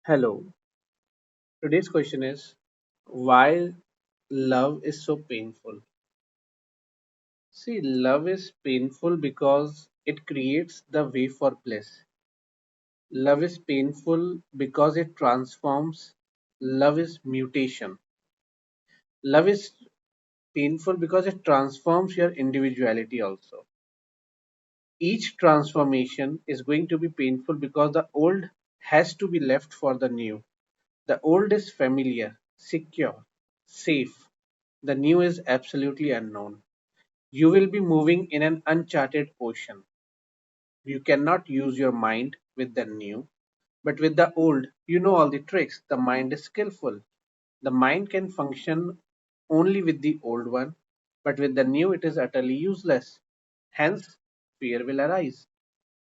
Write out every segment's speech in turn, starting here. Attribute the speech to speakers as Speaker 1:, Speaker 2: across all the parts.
Speaker 1: Hello. Today's question is why love is so painful. See, love is painful because it creates the way for bliss. Love is painful because it transforms. Love is mutation. Love is painful because it transforms your individuality also. Each transformation is going to be painful because the old has to be left for the new. The old is familiar, secure, safe. The new is absolutely unknown. You will be moving in an uncharted ocean. You cannot use your mind with the new, but with the old, you know all the tricks. The mind is skillful. The mind can function only with the old one, but with the new, it is utterly useless. Hence, fear will arise,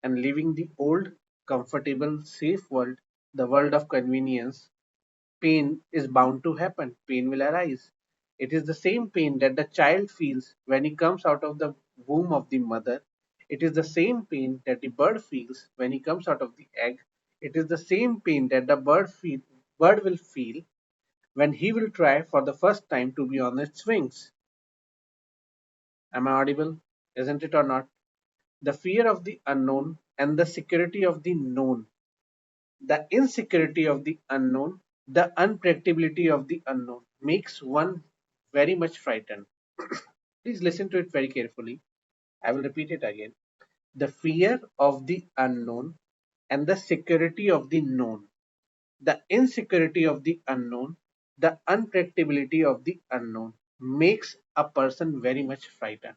Speaker 1: and leaving the old, comfortable, safe world, the world of convenience, pain is bound to happen. Pain will arise. It is the same pain that the child feels when he comes out of the womb of the mother. It is the same pain that the bird feels when he comes out of the egg. It is the same pain that the bird will feel when he will try for the first time to be on its wings. Am I audible? Isn't it or not? The fear of the unknown and the security of the known, the insecurity of the unknown, the unpredictability of the unknown makes one very much frightened. Please listen to it very carefully. I will repeat it again. The fear of the unknown and the security of the known, the insecurity of the unknown, the unpredictability of the unknown makes a person very much frightened.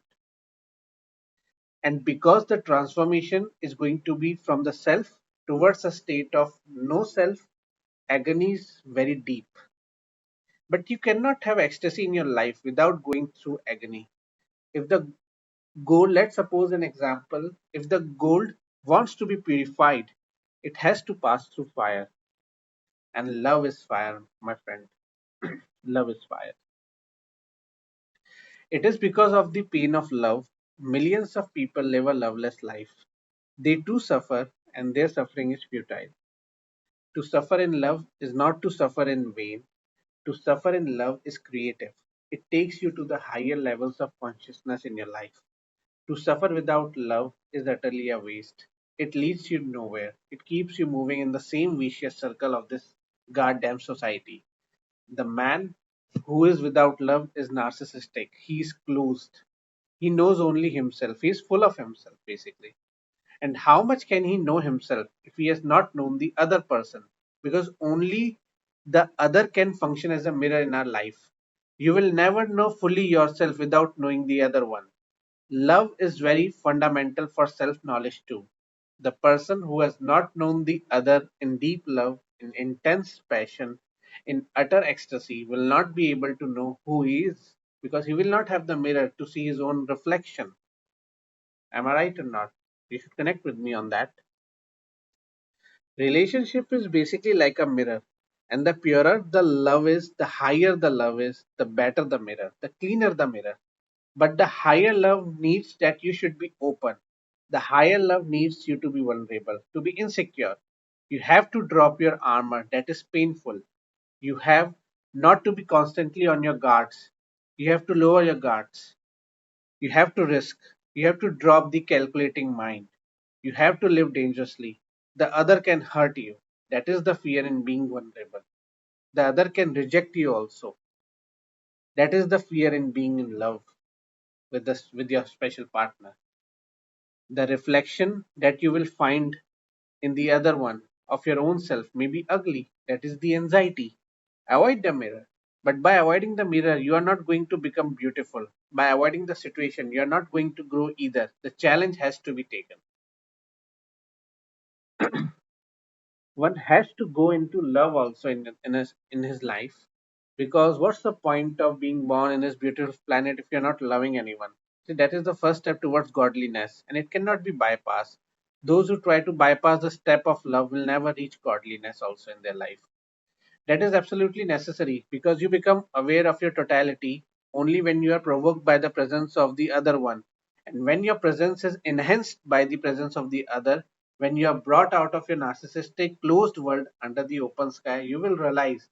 Speaker 1: And because the transformation is going to be from the self towards a state of no self, agony is very deep. But you cannot have ecstasy in your life without going through agony. If the gold, let's suppose an example, if the gold wants to be purified, it has to pass through fire. And love is fire, my friend. Love is fire. It is because of the pain of love, millions of people live a loveless life. They too suffer, and their suffering is futile. To suffer in love is not to suffer in vain. To suffer in love is creative. It takes you to the higher levels of consciousness in your life. To suffer without love is utterly a waste. It leads you nowhere. It keeps you moving in the same vicious circle of this goddamn society. The man who is without love is narcissistic. He is closed. He knows only himself. He is full of himself, basically. And how much can he know himself if he has not known the other person? Because only the other can function as a mirror in our life. You will never know fully yourself without knowing the other one. Love is very fundamental for self knowledge too. The person who has not known the other in deep love, in intense passion, in utter ecstasy will not be able to know who he is because he will not have the mirror to see his own reflection. Am I right or not? You should connect with me on that. Relationship is basically like a mirror. And the purer the love is, the higher the love is, the better the mirror, the cleaner the mirror. But the higher love needs that you should be open. The higher love needs you to be vulnerable, to be insecure. You have to drop your armor. That is painful. You have not to be constantly on your guards. You have to lower your guards. You have to risk. You have to drop the calculating mind. You have to live dangerously. The other can hurt you. That is the fear in being vulnerable. The other can reject you also. That is the fear in being in love with your special partner. The reflection that you will find in the other one of your own self may be ugly. That is the anxiety. Avoid the mirror. But by avoiding the mirror, you are not going to become beautiful. By avoiding the situation, you are not going to grow either. The challenge has to be taken. One has to go into love also in his life, because what's the point of being born in this beautiful planet if you're not loving anyone? See, that is the first step towards godliness, and it cannot be bypassed. Those who try to bypass the step of love will never reach godliness also in their life. That is absolutely necessary because you become aware of your totality only when you are provoked by the presence of the other one. And when your presence is enhanced by the presence of the other, When you are brought out of your narcissistic closed world under the open sky, you will realize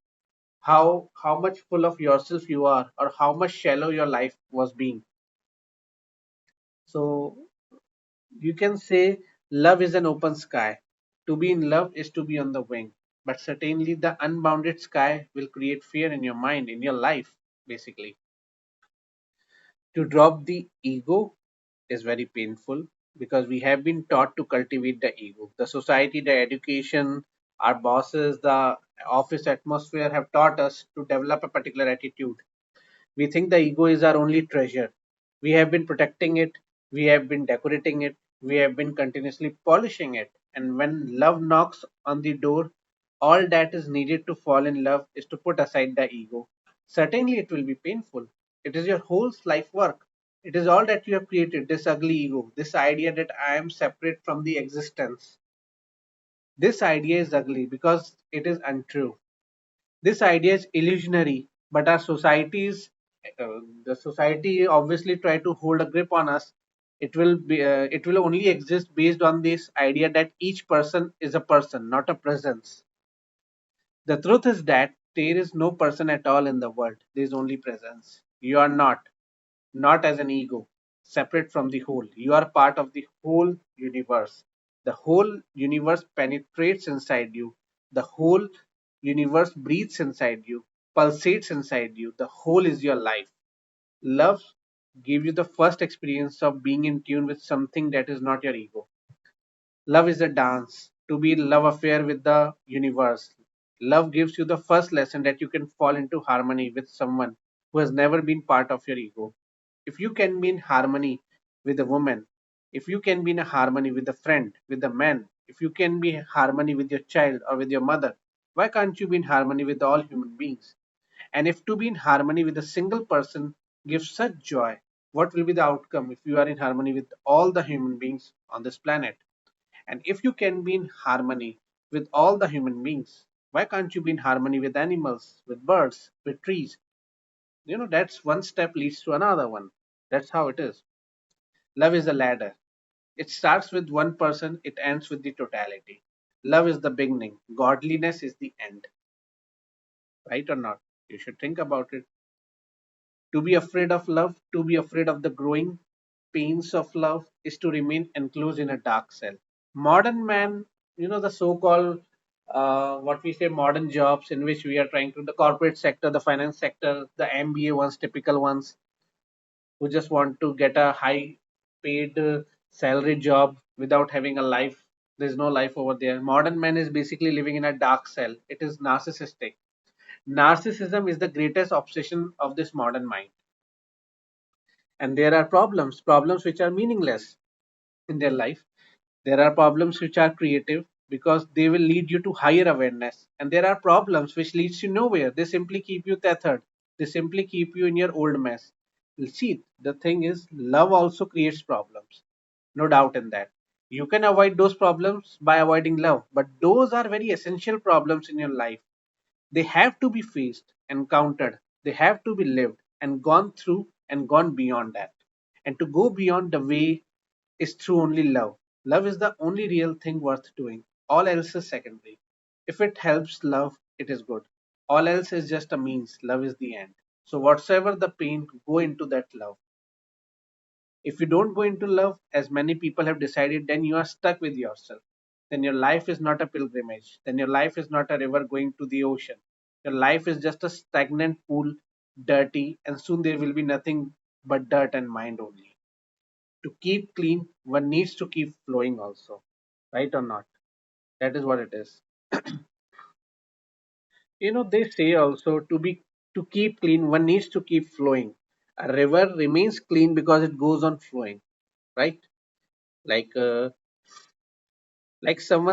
Speaker 1: how much full of yourself you are, or how much shallow your life was being. So you can say love is an open sky. To be in love is to be on the wing. But certainly the unbounded sky will create fear in your mind, in your life, basically. To drop the ego is very painful because we have been taught to cultivate the ego. The society, the education, our bosses, the office atmosphere have taught us to develop a particular attitude. We think the ego is our only treasure. We have been protecting it, we have been decorating it, we have been continuously polishing it. And when love knocks on the door, all that is needed to fall in love is to put aside the ego. Certainly, it will be painful. It is your whole life work. It is all that you have created, this ugly ego, this idea that I am separate from the existence. This idea is ugly because it is untrue. This idea is illusionary, but our societies, the society obviously try to hold a grip on us. It will only exist based on this idea that each person is a person, not a presence. The truth is that there is no person at all in the world. There is only presence. You are not as an ego, separate from the whole. You are part of the whole universe. The whole universe penetrates inside you. The whole universe breathes inside you, pulsates inside you. The whole is your life. Love gives you the first experience of being in tune with something that is not your ego. Love is a dance, to be in love affair with the universe. Love gives you the first lesson that you can fall into harmony with someone who has never been part of your ego. If you can be in harmony with a woman, if you can be in a harmony with a friend, with a man, if you can be in harmony with your child or with your mother, why can't you be in harmony with all human beings? And if to be in harmony with a single person gives such joy, what will be the outcome if you are in harmony with all the human beings on this planet? And if you can be in harmony with all the human beings, why can't you be in harmony with animals, with birds, with trees? That's one step leads to another one. That's how it is. Love is a ladder. It starts with one person, it ends with the totality. Love is the beginning, godliness is the end. Right or not? You should think about it. To be afraid of love, to be afraid of the growing pains of love, is to remain enclosed in a dark cell. Modern man, the so-called what we say modern jobs in which we are trying to, the corporate sector, the finance sector, the MBA ones, typical ones who just want to get a high paid salary job without having a life. There's no life over there. Modern man is basically living in a dark cell. It is narcissistic. Narcissism is the greatest obsession of this modern mind. And there are problems which are meaningless in their life. There are problems which are creative because they will lead you to higher awareness. And there are problems which leads you nowhere. They simply keep you tethered. They simply keep you in your old mess. See, the thing is, love also creates problems. No doubt in that. You can avoid those problems by avoiding love, but those are very essential problems in your life. They have to be faced, encountered. They have to be lived and gone through and gone beyond that. And to go beyond the way is through only love. Love is the only real thing worth doing. All else is secondary. If it helps love, it is good. All else is just a means. Love is the end. So, whatsoever the pain, go into that love. If you don't go into love, as many people have decided, then you are stuck with yourself. Then your life is not a pilgrimage. Then your life is not a river going to the ocean. Your life is just a stagnant pool, dirty, and soon there will be nothing but dirt and mind only. To keep clean, one needs to keep flowing also. Right or not? That is what it is. They say also to keep clean, one needs to keep flowing. A river remains clean because it goes on flowing, right? Like some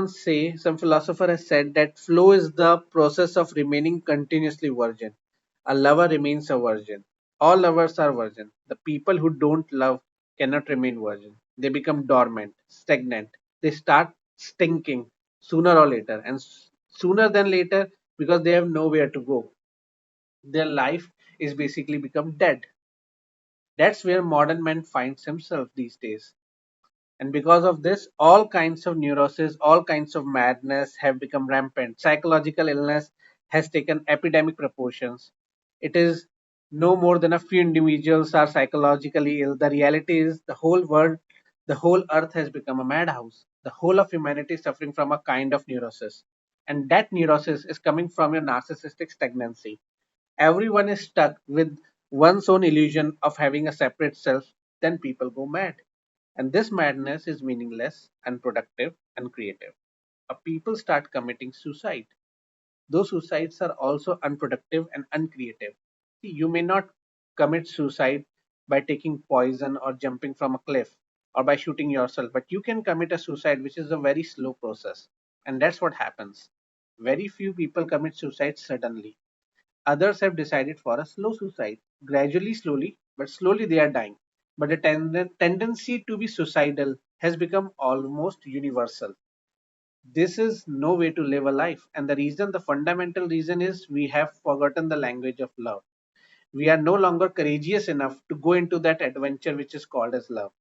Speaker 1: philosopher has said that flow is the process of remaining continuously virgin. A lover remains a virgin. All lovers are virgin. The people who don't love cannot remain virgin. They become dormant, stagnant. They start stinking sooner or later, and sooner than later because they have nowhere to go. Their life is basically become dead. That's where modern man finds himself these days. And because of this, all kinds of neurosis, all kinds of madness have become rampant. Psychological illness has taken epidemic proportions. It is no more than a few individuals are psychologically ill. The reality is the whole world, the whole earth has become a madhouse. The whole of humanity is suffering from a kind of neurosis. And that neurosis is coming from your narcissistic stagnancy. Everyone is stuck with one's own illusion of having a separate self, then people go mad. And this madness is meaningless, unproductive, and creative. People start committing suicide. Those suicides are also unproductive and uncreative. See, you may not commit suicide by taking poison or jumping from a cliff or by shooting yourself, but you can commit a suicide, which is a very slow process. And that's what happens. Very few people commit suicide suddenly. Others have decided for a slow suicide. Gradually, slowly, but slowly they are dying. But the tendency to be suicidal has become almost universal. This is no way to live a life. And the reason, the fundamental reason is we have forgotten the language of love. We are no longer courageous enough to go into that adventure which is called as love.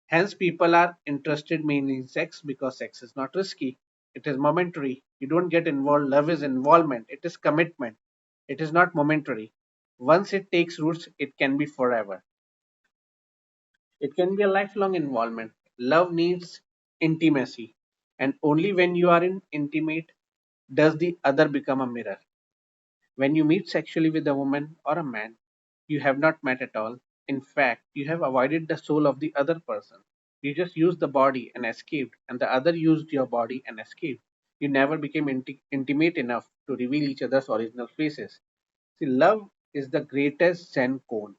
Speaker 1: Hence, people are interested mainly in sex because sex is not risky. It is momentary. You don't get involved. Love is involvement. It is commitment. It is not momentary. Once it takes roots, it can be forever. It can be a lifelong involvement. Love needs intimacy. And only when you are in intimate does the other become a mirror. When you meet sexually with a woman or a man, you have not met at all. In fact, you have avoided the soul of the other person. You just used the body and escaped, and the other used your body and escaped. You never became intimate enough to reveal each other's original faces. See, love is the greatest Zen cone.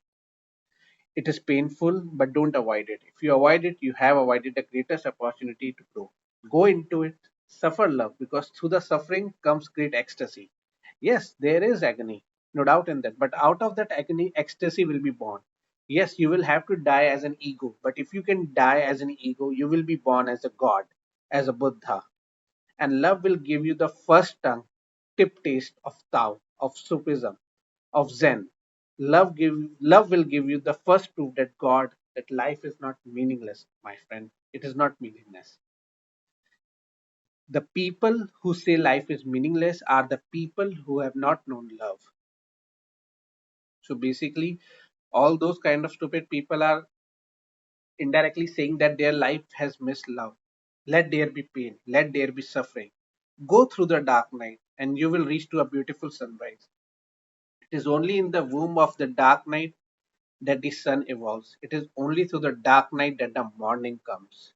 Speaker 1: It is painful, but don't avoid it. If you avoid it, you have avoided the greatest opportunity to grow. Go into it, suffer love, because through the suffering comes great ecstasy. Yes, there is agony, no doubt in that, but out of that agony, ecstasy will be born. Yes, you will have to die as an ego, but if you can die as an ego, you will be born as a god, as a Buddha. And love will give you the first tongue, tip taste of Tao, of Sufism, of Zen. Love will give you the first proof that God, that life is not meaningless, my friend. It is not meaningless. The people who say life is meaningless are the people who have not known love. So basically, all those kind of stupid people are indirectly saying that their life has missed love. Let there be pain, let there be suffering. Go through the dark night and you will reach to a beautiful sunrise. It is only in the womb of the dark night that the sun evolves. It is only through the dark night that the morning comes.